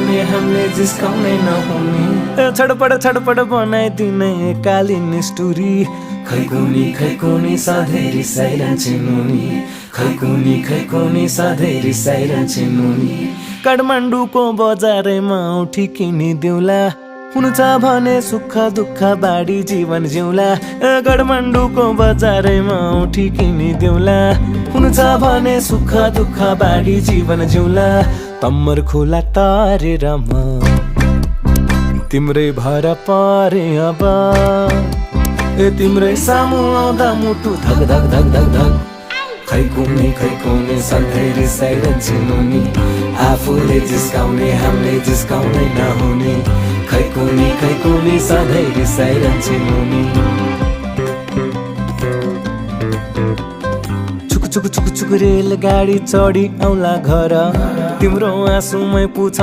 जिस्काउने हामीले जिस्काउने नहुने। छडपड बनाइदिने काली निष्ठुरी, खैकुनी सधैँ रिसाइरहन्छे मुनी, खैकुनी सधैँ रिसाइरहन्छे मुनी। काठमाडौँको बजारैमा उठी किनिदेऊला, हुनु छ भने सुख दुःख बाडी जीवन जिउला। काठमाडौँको बजारैमा उठी किनिदेऊला, हुनु छ भने सुख दुःख बाडी जीवन जिउला। तम्मर खोला तारेर म तिम्रै भर परे अब, तिम्रै सामु आउँदा मुटु धक धक धक धक धक। खैकुनी सधैँ रिसाइरहन्छे मुनी, आफूले जिस्काउने हामीले जिस्काउने नहुने। खैकुनी सधैँ रिसाइरहन्छे मुनी। चुक रेलगाडी चढी आउला घर, तिम्रो आँसुमै पुछ